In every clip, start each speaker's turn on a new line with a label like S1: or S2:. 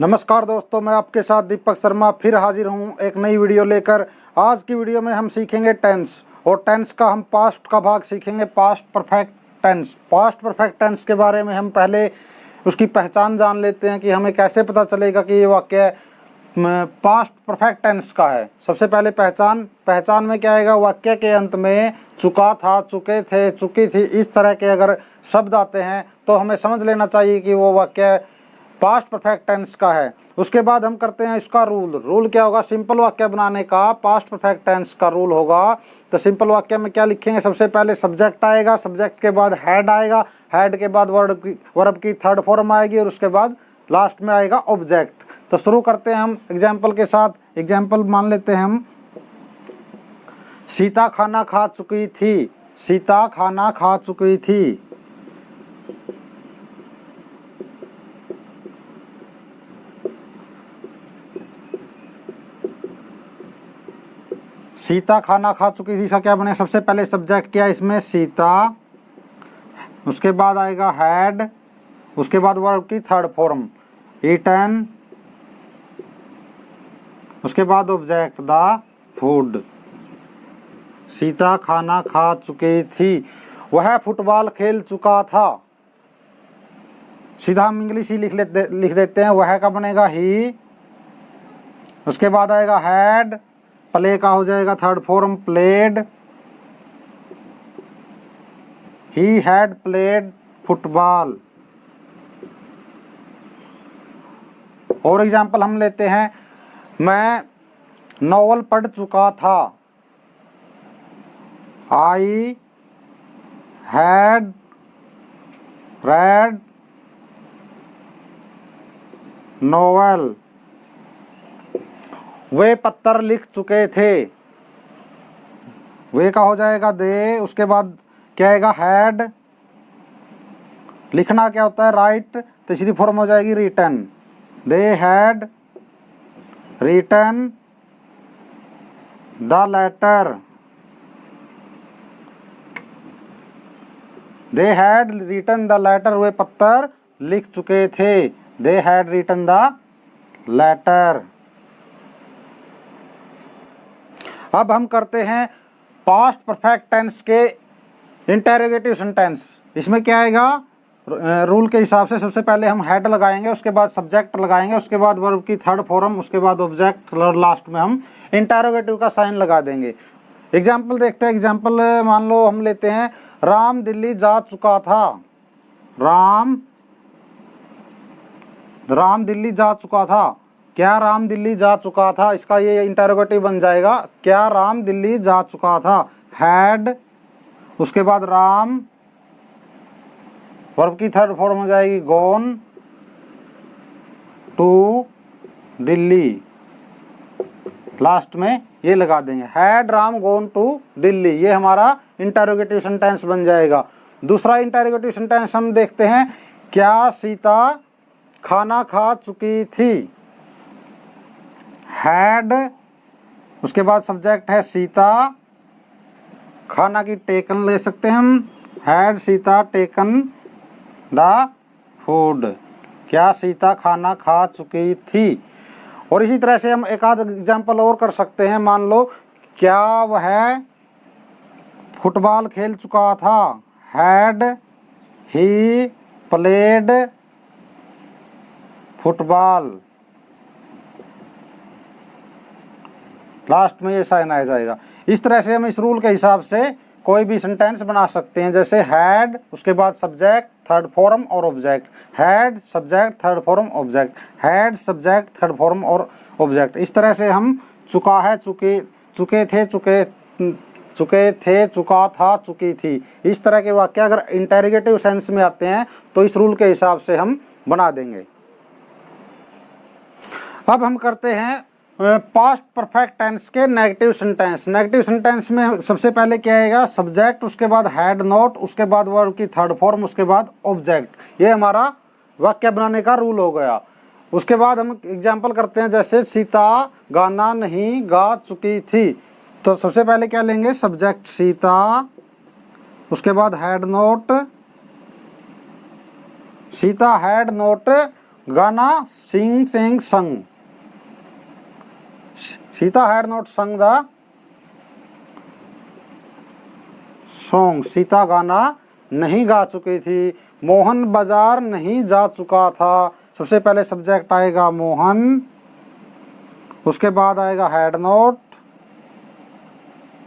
S1: नमस्कार दोस्तों, मैं आपके साथ दीपक शर्मा फिर हाजिर हूँ एक नई वीडियो लेकर। आज की वीडियो में हम सीखेंगे टेंस, और टेंस का हम पास्ट का भाग सीखेंगे, past perfect tense. Past perfect tense के बारे में हम पहले उसकी पहचान जान लेते हैं कि हमें कैसे पता चलेगा कि ये वाक्य पास्ट परफेक्ट टेंस का है। सबसे पहले पहचान में क्या आएगा, वाक्य के अंत में चुका था, चुके थे, चुकी थी, इस तरह के अगर शब्द आते हैं तो हमें समझ लेना चाहिए कि वो वाक्य पास्ट परफेक्ट टेंस का है। उसके बाद हम करते हैं इसका रूल क्या होगा। सिंपल वाक्य बनाने का पास्ट परफेक्ट टेंस का रूल होगा। तो सिंपल वाक्य में क्या लिखेंगे, सबसे पहले सब्जेक्ट आएगा, सब्जेक्ट के बाद हेड आएगा, हेड के बाद वर्ब की थर्ड फॉर्म आएगी, और उसके बाद लास्ट में आएगा ऑब्जेक्ट। तो शुरू करते हैं हम एग्जाम्पल के साथ। एग्जाम्पल मान लेते हैं हम, सीता खाना खा चुकी थी, सीता खाना खा चुकी थी। सीता खाना खा चुकी थी, इसका क्या बनेगा, सबसे पहले सब्जेक्ट क्या है इसमें, सीता, उसके बाद आएगा हैड, उसके बाद वर्ब की थर्ड फॉर्म ईटन, उसके बाद ऑब्जेक्ट द फूड। सीता खाना खा चुकी थी, वह फुटबॉल खेल चुका था। सीधा हम इंग्लिश ही लिख देते हैं। वह का बनेगा ही, उसके बाद आएगा हैड, प्ले का हो जाएगा third form played, he had played football. और एग्जाम्पल हम लेते हैं, मैं नॉवल पढ़ चुका था, आई हैड रेड नॉवेल। वे पत्र लिख चुके थे, वे का हो जाएगा दे, उसके बाद क्या आएगा हैड, लिखना क्या होता है राइट, तीसरी फॉर्म हो जाएगी written, they had written the letter, they had written the letter, वे पत्र लिख चुके थे, they had written the letter. अब हम करते हैं पास्ट परफेक्ट टेंस के इंटेरोगेटिव सेंटेंस। इसमें क्या आएगा, रूल के हिसाब से सबसे पहले हम हेड लगाएंगे, उसके बाद सब्जेक्ट लगाएंगे, उसके बाद वर्ब की थर्ड फॉर्म, उसके बाद ऑब्जेक्ट, और लास्ट में हम इंटेरोगेटिव का साइन लगा देंगे। एग्जाम्पल देखते हैं। एग्जाम्पल मान लो हम लेते हैं, राम दिल्ली जा चुका था, राम दिल्ली जा चुका था। क्या राम दिल्ली जा चुका था, इसका ये इंटेरोगेटिव बन जाएगा, क्या राम दिल्ली जा चुका था। हैड, उसके बाद राम, वर्ब की थर्ड फॉर्म हो जाएगी गॉन टू दिल्ली, लास्ट में ये लगा देंगे, had Ram gone to Delhi. ये हमारा इंटेरोगेटिव सेंटेंस बन जाएगा। दूसरा इंटेरोगेटिव सेंटेंस हम देखते हैं, क्या सीता खाना खा चुकी थी, हैड, उसके बाद सब्जेक्ट है सीता, खाना की टेकन ले सकते हैं हम, had Sita taken the food, क्या सीता खाना खा चुकी थी। और इसी तरह से हम एक आध एग्जाम्पल और कर सकते हैं। मान लो, क्या वह फुटबॉल खेल चुका था, had he played football, last में ये साइन आ जाएगा। इस तरह से हम इस रूल के हिसाब से कोई भी सेंटेंस बना सकते हैं, जैसे हैड, उसके बाद सब्जेक्ट थर्ड फॉर्म और object, had subject third form object, had subject third form और ऑब्जेक्ट। इस तरह से हम चुका है, चुके थे, चुके थे, चुका था, चुकी थी, इस तरह के वाक्य अगर इंटेरोगेटिव सेंस में आते हैं तो इस रूल के हिसाब से हम बना देंगे। अब हम करते हैं पास्ट परफेक्ट टेंस के नेगेटिव सेंटेंस। नेगेटिव सेंटेंस में सबसे पहले क्या आएगा, सब्जेक्ट, उसके बाद हैड नॉट, उसके बाद वर्ब की थर्ड फॉर्म, उसके बाद ऑब्जेक्ट। ये हमारा वाक्य बनाने का रूल हो गया। उसके बाद हम एग्जाम्पल करते हैं, जैसे सीता गाना नहीं गा चुकी थी। तो सबसे पहले क्या लेंगे, सब्जेक्ट सीता, उसके बाद had not, Sita had not गाना सिंग सिंग संग, सीता हैड नॉट संग द सॉन्ग, सीता गाना नहीं गा चुकी थी। मोहन बाजार नहीं जा चुका था, सबसे पहले सब्जेक्ट आएगा मोहन, उसके बाद आएगा had not,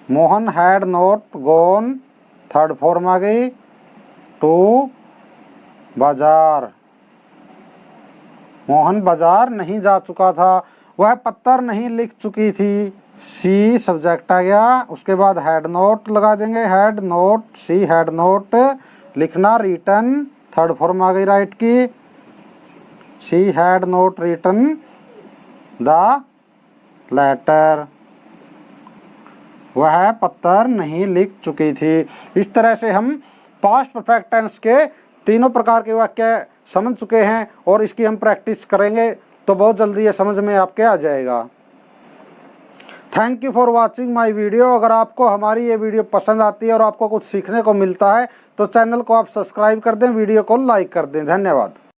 S1: Mohan had not gone, third form आ गई टू बाजार, मोहन बाजार नहीं जा चुका था। वह पत्तर नहीं लिख चुकी थी, सी सब्जेक्ट आ गया, उसके बाद हैड नॉट लगा देंगे, had not, she had not लिखना, रिटन थर्ड फॉर्म आ गई राइट की, she had not written the letter, वह पत्तर नहीं लिख चुकी थी। इस तरह से हम पास्ट परफेक्ट टेंस के तीनों प्रकार के वाक्य समझ चुके हैं और इसकी हम प्रैक्टिस करेंगे तो बहुत जल्दी ये समझ में आपके आ जाएगा। Thank you for watching my video. अगर आपको हमारी ये वीडियो पसंद आती है और आपको कुछ सीखने को मिलता है तो चैनल को आप सब्सक्राइब कर दें, वीडियो को लाइक कर दें। धन्यवाद।